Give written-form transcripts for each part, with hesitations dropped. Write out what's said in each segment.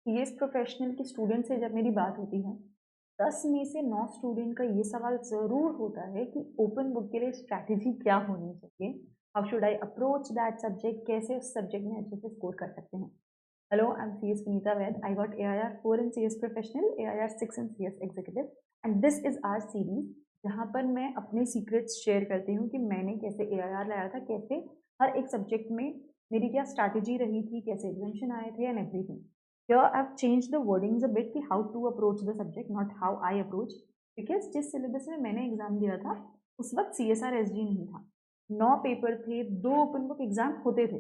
CS professional के student से जब मेरी बात होती है, 10 में से 9 स्टूडेंट का ये सवाल ज़रूर होता है कि ओपन बुक के लिए स्ट्रैटेजी क्या होनी चाहिए, how should I approach that subject, कैसे उस सब्जेक्ट में अच्छे से स्कोर कर सकते हैं। Hello, I am CS Vinita Vaid. I got AIR 4 in CS professional, AIR 6 in CS executive and this is our series जहाँ पर मैं अपने सीक्रेट्स शेयर करती हूँ कि मैंने कैसे AIR लाया था, कैसे हर एक सब्जेक्ट में मेरी क्या स्ट्रैटेजी रही थी, कैसे एग्जाम्शन आए थे and everything. Here I've changed the wordings a bit कि how to approach the subject, not how I approach, because जिस सिलेबस में मैंने एग्जाम दिया था उस वक्त CSR SG नहीं था। 9 पेपर थे, 2 ओपन बुक एग्जाम होते थे,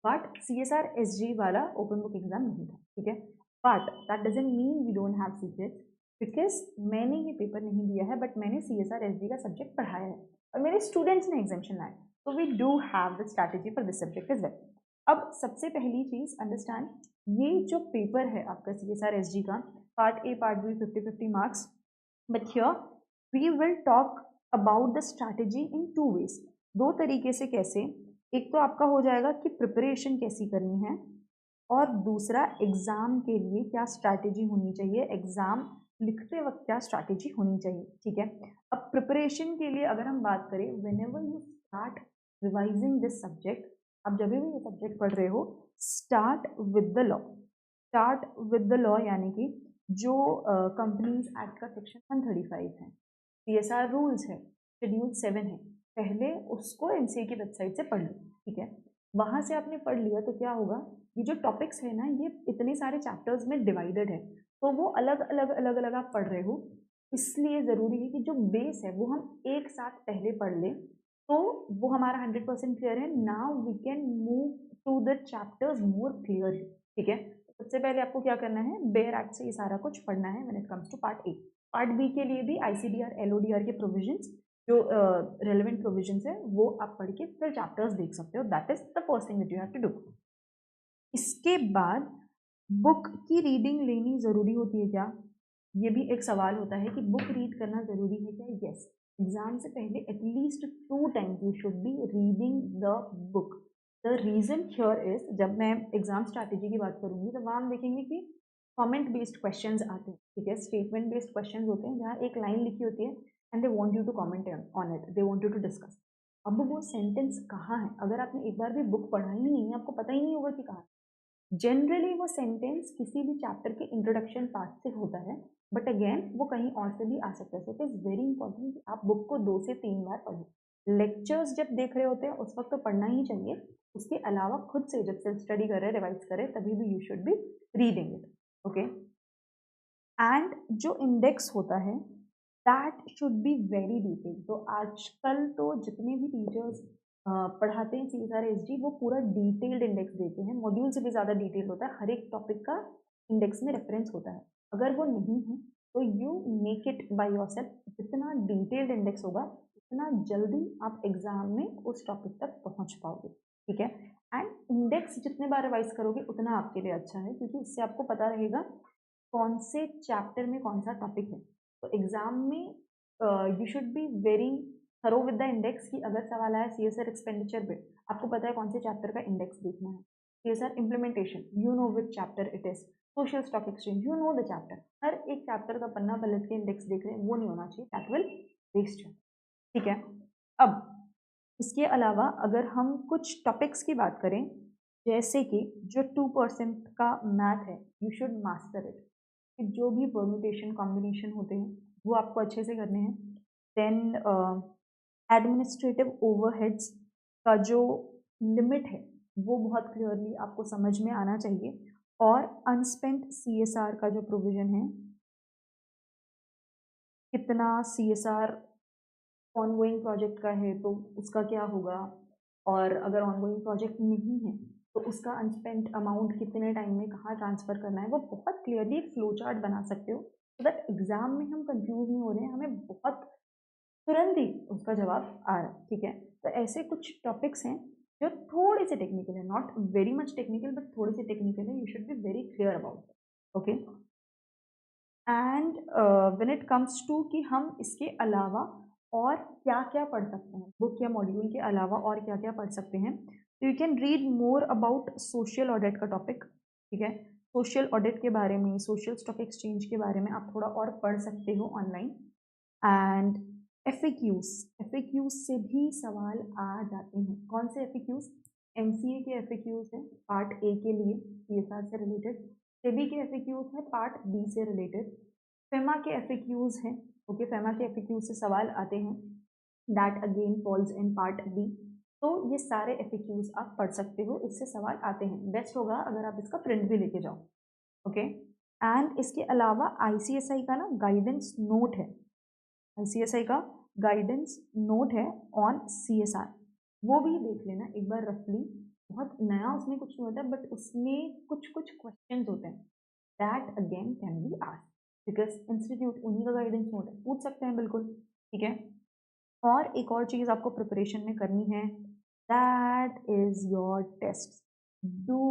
बट CSR SG वाला ओपन बुक एग्जाम नहीं था। ठीक है, but that doesn't mean we don't have secrets, because मैंने ये पेपर नहीं दिया है बट मैंने CSR SG का सब्जेक्ट पढ़ाया है और मेरे स्टूडेंट्स ने एग्जाम्शन लाए, तो we do have the strategy for this subject is well. अब सबसे पहली चीज अंडरस्टैंड, ये जो पेपर है आपका CSR SG का, part A part B 50-50 marks, but here we will talk about the strategy in 2 ways. 2 तरीके से। कैसे? एक तो आपका हो जाएगा कि प्रिपरेशन कैसी करनी है, और दूसरा एग्जाम के लिए क्या स्ट्रैटेजी होनी चाहिए, एग्जाम लिखते वक्त क्या स्ट्रैटेजी होनी चाहिए। ठीक है, अब प्रिपरेशन के लिए अगर हम बात करें, whenever you start revising this subject, आप जब भी ये सब्जेक्ट पढ़ रहे हो, start with the law. Start with the law यानी कि जो कंपनीज एक्ट का सेक्शन 135 है, CSR रूल्स है, शेड्यूल 7 है, पहले उसको MCA की वेबसाइट से पढ़ लो। ठीक है, वहां से आपने पढ़ लिया तो क्या होगा, ये जो टॉपिक्स है ना, ये इतने सारे चैप्टर्स में डिवाइडेड है, तो वो अलग अलग अलग अलग आप पढ़ रहे हो, इसलिए ज़रूरी है कि जो बेस है वो हम एक साथ पहले पढ़ लें, तो वो हमारा 100% क्लियर है। Now we can move to the chapters more clearly. ठीक है, सबसे पहले आपको क्या करना है, बेयर एक्ट से ये सारा कुछ पढ़ना है when it comes to part A. Part B के लिए भी ICDR LODR के प्रोविजंस, जो रेलेवेंट प्रोविजंस है, वो आप पढ़ के फिर चैप्टर्स देख सकते हो। That is the first thing that you have to do. इसके बाद बुक की रीडिंग लेनी ज़रूरी होती है क्या? ये भी एक सवाल होता है कि बुक रीड करना ज़रूरी है क्या? यस, एग्जाम से पहले at least 2 times you should be reading the book. The reason here is, जब मैं एग्जाम स्ट्रैटेजी की बात करूंगी तो वहाँ हम देखेंगे कि कमेंट बेस्ड क्वेश्चंस आते हैं। ठीक है, स्टेटमेंट बेस्ड क्वेश्चंस होते हैं जहाँ एक लाइन लिखी होती है and they want you to comment on it, they want you to discuss. अब वो सेंटेंस कहाँ है, अगर आपने एक बार भी बुक पढ़ा ही नहीं है, आपको पता ही नहीं होगा कि कहाँ। जनरली वो सेंटेंस किसी भी चैप्टर के इंट्रोडक्शन पार्ट से होता है, बट अगेन वो कहीं और से भी आ सकता है। So it is very important कि आप बुक को 2 से 3 बार पढ़ें। लेक्चर्स जब देख रहे होते हैं उस वक्त तो पढ़ना ही चाहिए, उसके अलावा खुद से जब सेल्फ स्टडी कर रहे हैं, रिवाइज कर रहे हैं, तभी भी you should be reading it. Okay, and जो इंडेक्स होता है that should be very detail. तो आजकल तो जितने भी टीचर्स पढ़ाते हैं CSR SG, वो पूरा डिटेल्ड इंडेक्स देते हैं, मॉड्यूल से भी ज़्यादा डिटेल होता है, हर एक टॉपिक का इंडेक्स में रेफरेंस होता है। अगर वो नहीं है तो you make it by yourself. जितना डिटेल्ड इंडेक्स होगा उतना जल्दी आप एग्जाम में उस टॉपिक तक पहुंच पाओगे। ठीक है, एंड इंडेक्स जितने बार रिवाइज करोगे उतना आपके लिए अच्छा है, क्योंकि उससे आपको पता रहेगा कौन से चैप्टर में कौन सा टॉपिक है। तो एग्जाम में you should be very thorough with the index, की अगर सवाल आया CSR एक्सपेंडिचर पे, आपको पता है कौन से चैप्टर का इंडेक्स देखना है। CSR implementation, you know which chapter it is. Social stock exchange, you know the chapter. हर एक चैप्टर का पन्ना पलट के इंडेक्स देख रहे हैं, वो नहीं होना चाहिए, दैट विल वेस्ट योर। ठीक है, अब इसके अलावा अगर हम कुछ टॉपिक्स की बात करें, जैसे कि जो 2% का मैथ है, यू शुड मास्टर इट। कि जो भी परम्यूटेशन कॉम्बिनेशन होते हैं वो आपको अच्छे से करने हैं। देन एडमिनिस्ट्रेटिव ओवरहेड्स का जो लिमिट है वो बहुत क्लियरली आपको समझ में आना चाहिए, और अनस्पेंट CSR का जो प्रोविजन है, कितना CSR ऑनगोइंग प्रोजेक्ट का है तो उसका क्या होगा, और अगर ऑनगोइंग प्रोजेक्ट नहीं है तो उसका अनस्पेंट अमाउंट कितने टाइम में कहाँ ट्रांसफ़र करना है, वो बहुत क्लियरली एक फ्लो चार्ट बना सकते हो, सो दैट एग्जाम में हम कंफ्यूज नहीं हो रहे हैं, हमें बहुत तुरंत ही उसका जवाब आ रहा है। ठीक है, तो ऐसे कुछ टॉपिक्स हैं जो थोड़े से टेक्निकल है, not very much technical but थोड़े से टेक्निकल है, you should be very clear about. Okay, and when it comes to कि हम इसके अलावा और क्या क्या पढ़ सकते हैं, बुक या मॉड्यूल के अलावा और क्या क्या पढ़ सकते हैं, तो you can read more about social audit का टॉपिक। ठीक है, सोशल ऑडिट के बारे में, सोशल स्टॉक एक्सचेंज के बारे में आप थोड़ा और पढ़ सकते हो ऑनलाइन। एंड एफएक्यूज से भी सवाल आ जाते हैं। कौन से एफएक्यूज? एमसीए के एफएक्यूज हैं पार्ट ए के लिए सीएसआर से रिलेटेड, सेबी के एफएक्यूज हैं पार्ट बी से रिलेटेड, फेमा के एफएक्यूज हैं। ओके, फेमा के एफएक्यूज से सवाल आते हैं, that again falls in part B. तो ये सारे एफएक्यूज आप पढ़ सकते हो, इससे सवाल आते हैं। बेस्ट होगा अगर आप इसका प्रिंट भी लेके जाओ। ओके, एंड इसके अलावा आईसीएसआई का ना गाइडेंस नोट है, आईसीएसआई का गाइडेंस नोट है ऑन सीएसआर, वो भी देख लेना एक बार रफली। बहुत नया उसमें कुछ नहीं होता, बट उसमें कुछ कुछ क्वेश्चंस होते हैं that again can be asked, because institute उन्हीं का गाइडेंस नोट है, पूछ सकते हैं बिल्कुल। ठीक है, और एक और चीज़ आपको प्रिपरेशन में करनी है, that is your test. Do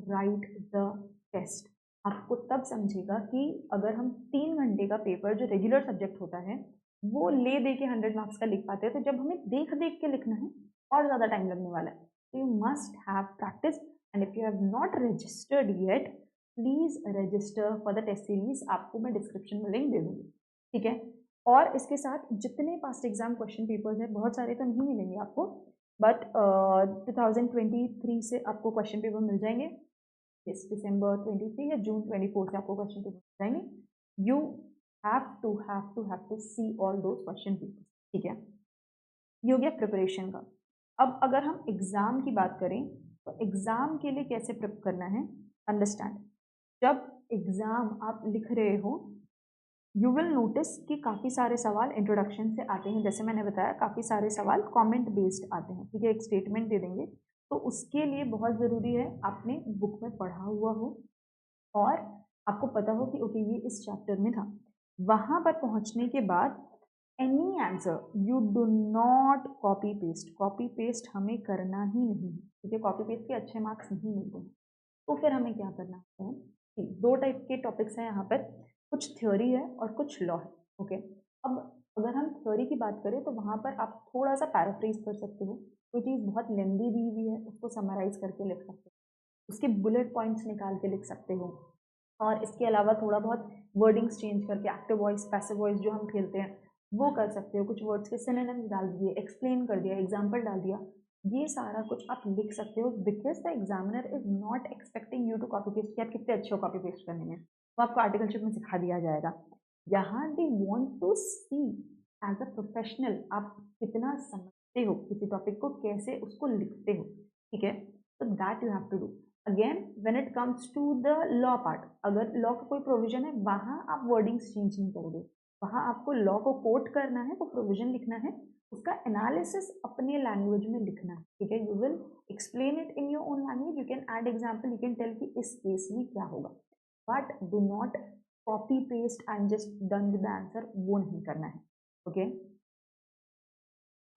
write the test. आपको तब समझेगा कि अगर हम 3 घंटे का पेपर जो रेगुलर सब्जेक्ट होता है वो ले दे के 100 मार्क्स का लिख पाते हैं, तो जब हमें देख देख के लिखना है और ज़्यादा टाइम लगने वाला है। तो you must have practice, and if you have not registered yet, please register for the test series. आपको मैं डिस्क्रिप्शन में लिंक दे दूँगी। ठीक है, और इसके साथ जितने पास्ट एग्जाम क्वेश्चन पेपर्स हैं, बहुत सारे तो नहीं मिलेंगे आपको, बट 2023 से आपको क्वेश्चन पेपर मिल जाएंगे। यस, दिसंबर 23 या जून 24 से आपको क्वेश्चन पेपर मिल जाएंगे। You have to see all those question papers. ठीक है, ये हो गया प्रिपरेशन का। अब अगर हम एग्ज़ाम की बात करें तो एग्ज़ाम के लिए कैसे प्रिप करना है, अंडरस्टैंड। जब एग्ज़ाम आप लिख रहे हो, यू विल नोटिस कि काफ़ी सारे सवाल इंट्रोडक्शन से आते हैं, जैसे मैंने बताया काफ़ी सारे सवाल कमेंट बेस्ड आते हैं। ठीक है, एक स्टेटमेंट दे देंगे, तो उसके लिए बहुत ज़रूरी है आपने बुक में पढ़ा हुआ हो और आपको पता हो कि ओके ये इस चैप्टर में था। वहाँ पर पहुँचने के बाद any answer you do not copy paste. Copy paste हमें करना ही नहीं है। ठीक है, कॉपी पेस्ट के अच्छे मार्क्स नहीं मिलते हैं। तो फिर हमें क्या करना होता है कि 2 टाइप के टॉपिक्स हैं यहाँ पर, कुछ थ्योरी है और कुछ लॉ है। ओके, अब अगर हम थ्योरी की बात करें तो वहाँ पर आप थोड़ा सा पैराफ्रेज कर सकते हो, कोई चीज़ बहुत लेंदी दी हुई है उसको समराइज करके लिख सकते हो, उसके बुलेट पॉइंट्स निकाल के लिख सकते हो, और इसके अलावा थोड़ा बहुत वर्डिंग्स चेंज करके एक्टिव वॉइस पैसिव वॉइस जो हम खेलते हैं वो कर सकते हो, कुछ वर्ड्स के सिनोनिम्स डाल दिए, एक्सप्लेन कर दिया, एग्जाम्पल डाल दिया, ये सारा कुछ आप लिख सकते हो। Because the examiner is not expecting you to copy paste कि आप कितने अच्छे हो कॉपी पेस्ट करने में, वो आपको आर्टिकलशिप में सिखा दिया जाएगा। यहाँ they want to see as a professional आप कितना समझते हो किसी टॉपिक को, कैसे उसको लिखते हो। ठीक है, तो that you have to do. Again when it comes to the law part, अगर लॉ का कोई प्रोविजन है वहाँ आप वर्डिंग्स चेंज नहीं करोगे, वहाँ आपको लॉ को कोट करना है, वो प्रोविजन लिखना है, उसका एनालिसिस अपने लैंग्वेज में लिखना है। ठीक है, you will explain it in your own language, you can add example, you can tell कि इस केस में क्या होगा, but do not copy paste and just done with the answer, वो नहीं करना है। Okay,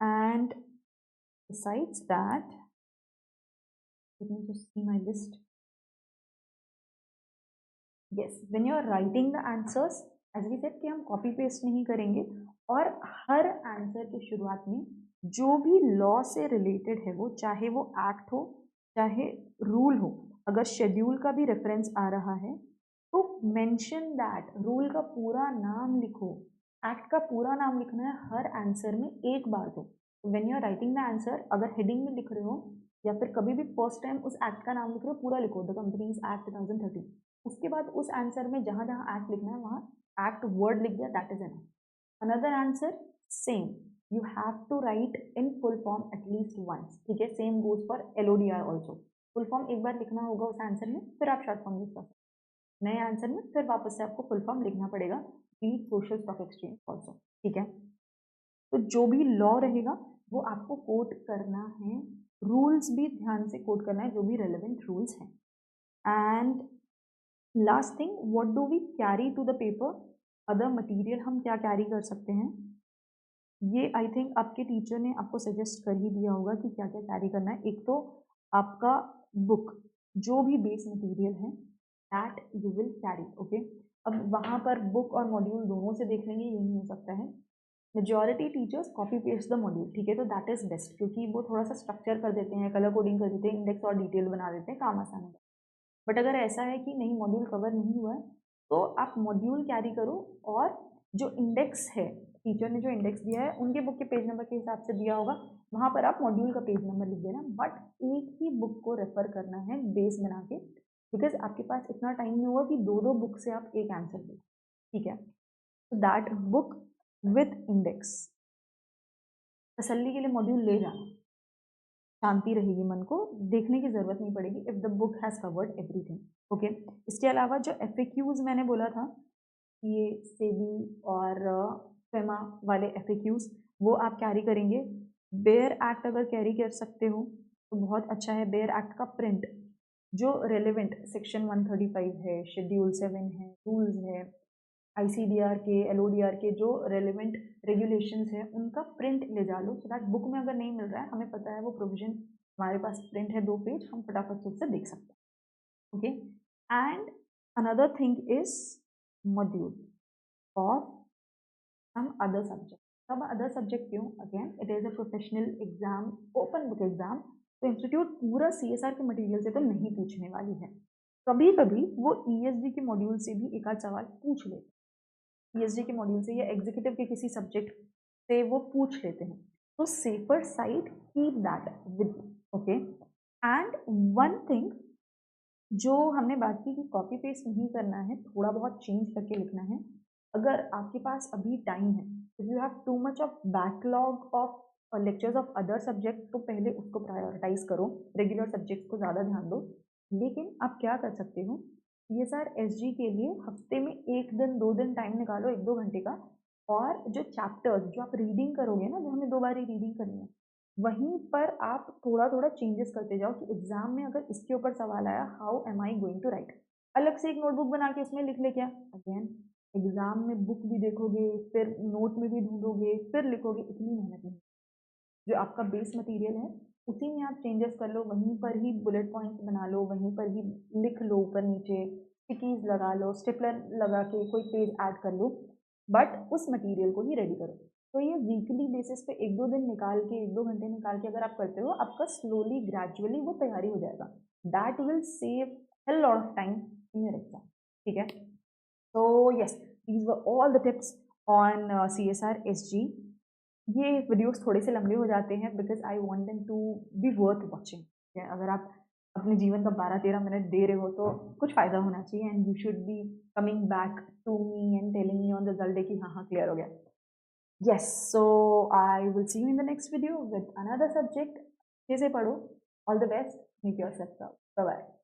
and besides that, let me just see my list. Yes, when you are writing the answers, as we said कि हम copy paste नहीं करेंगे, और हर answer की शुरुआत में जो भी लॉ से रिलेटेड है, वो चाहे वो एक्ट हो चाहे रूल हो, अगर शेड्यूल का भी रेफरेंस आ रहा है तो मेंशन दैट, रूल का पूरा नाम लिखो, एक्ट का पूरा नाम लिखना है हर आंसर में एक बार। तो when you are writing the answer, अगर हेडिंग में लिख रहे हो या फिर कभी भी फर्स्ट टाइम उस एक्ट का नाम लिख रहे हो, पूरा लिखो, द कंपनीज एक्ट 2013। उसके बाद उस आंसर में जहाँ जहाँ एक्ट लिखना है वहाँ एक्ट वर्ड लिख दिया, that is enough. Another answer same, you have to write in full form at least once. ठीक है, same goes for LODR also, full form एक बार लिखना होगा उस आंसर में, फिर आप शॉर्ट फॉर्म यूज कर सकते हैं। नए आंसर में फिर वापस से आपको फुल फॉर्म लिखना पड़ेगा, be social stock exchange also. ठीक है, तो जो भी लॉ रहेगा वो आपको कोट करना है, रूल्स भी ध्यान से कोट करना है, जो भी रेलेवेंट रूल्स हैं। And last thing, what do we carry to the paper, other material हम क्या कैरी कर सकते हैं, ये आई थिंक आपके टीचर ने आपको सजेस्ट कर ही दिया होगा कि क्या क्या कैरी करना है। एक तो आपका बुक, जो भी बेस मटेरियल है that you will carry. Okay, अब वहाँ पर बुक और मॉड्यूल दोनों से देख लेंगे, ये नहीं हो सकता है। Majority teachers copy paste the module, ठीक है, तो दैट इज बेस्ट, क्योंकि वो थोड़ा सा स्ट्रक्चर कर देते हैं, कलर कोडिंग कर देते हैं, इंडेक्स और डिटेल बना देते हैं, काम आसान होता है। बट अगर ऐसा है कि नहीं मॉड्यूल कवर नहीं हुआ है तो आप मॉड्यूल कैरी करो और जो इंडेक्स है, टीचर ने जो इंडेक्स दिया है उनके बुक के पेज नंबर के हिसाब से दिया होगा, वहाँ पर आप मॉड्यूल का पेज नंबर लिख देना, बट एक ही बुक को रेफर करना है बेस बना के, बिकॉज आपके पास इतना टाइम नहीं होगा कि दो दो बुक से आप एक आंसर दो, ठीक है। तो दैट बुक विथ इंडेक्स, तसल्ली के लिए मॉड्यूल ले जाना, शांति रहेगी, मन को देखने की ज़रूरत नहीं पड़ेगी if the book has covered everything, okay. इसके अलावा जो FAQs मैंने बोला था, ये सेबी और फेमा वाले FAQs वो आप कैरी करेंगे। बेयर एक्ट अगर कैरी कर सकते हो तो बहुत अच्छा है। बेयर एक्ट का प्रिंट जो रेलेवेंट सेक्शन 135 है, शेड्यूल 7 है, रूल्स है, ICDR के, LODR के जो रेलेवेंट रेगुलेशंस हैं उनका प्रिंट ले जा लो, सो दैट बुक में अगर नहीं मिल रहा है, हमें पता है वो प्रोविजन हमारे पास प्रिंट है 2 पेज, हम फटाफट से उससे देख सकते हैं, okay. And another thing is module of some other subject. सब अदर सब्जेक्ट क्यों? Again it is a professional exam, open book exam, तो इंस्टीट्यूट पूरा CSR के मटेरियल से तो नहीं पूछने वाली है, कभी कभी वो ESG के मॉड्यूल से भी एक आध सवाल पूछ लेते हैं, ESG के मॉड्यूल से या एग्जीक्यूटिव के किसी सब्जेक्ट से वो पूछ लेते हैं, तो safer side keep that with, okay. And one thing जो हमने बात की कि कॉपी पेस्ट नहीं करना है, थोड़ा बहुत चेंज करके लिखना है। अगर आपके पास अभी टाइम है, if you have too much of backlog of lectures of other subject, तो पहले उसको प्रायोरिटाइज करो, रेगुलर सब्जेक्ट को ज़्यादा ध्यान दो। लेकिन आप क्या कर सकते हो, CSR SG के लिए हफ्ते में 1 दिन 2 दिन टाइम निकालो, 1-2 घंटे का, और जो चैप्टर्स जो आप रीडिंग करोगे ना, जो हमें 2 बार ही रीडिंग करनी है, वहीं पर आप थोड़ा थोड़ा चेंजेस करते जाओ कि एग्जाम में अगर इसके ऊपर सवाल आया, how am I going to write, अलग से एक नोटबुक बना के उसमें लिख ले क्या, अगेन एग्जाम में बुक भी देखोगे, फिर नोट में भी ढूंढोगे, फिर लिखोगे, इतनी मेहनत नहीं। जो आपका बेस मटेरियल है उसी में आप चेंजेस कर लो, वहीं पर ही बुलेट पॉइंट्स बना लो, वहीं पर ही लिख लो ऊपर नीचे, टिकीज लगा लो, स्टेपलर लगा के कोई पेज ऐड कर लो, बट उस मटेरियल को ही रेडी करो। तो ये वीकली बेसिस पे 1-2 दिन निकाल के, 1-2 घंटे निकाल के अगर आप करते हो, आपका स्लोली ग्रेजुअली वो तैयारी हो जाएगा, that will save a lot of time in your exam, ठीक है। तो yes, these were all the tips on CSR SG। ये वीडियोस थोड़े से लंबे हो जाते हैं because I want them to be worth watching. अगर आप अपने जीवन का 12-13 मिनट दे रहे हो तो कुछ फ़ायदा होना चाहिए, and you should be coming back to me and telling me on result day कि हाँ हाँ क्लियर हो गया। Yes, so I will see you in the next video with another subject. अच्छे से पढ़ो, all the best, make yourself proud, bye bye.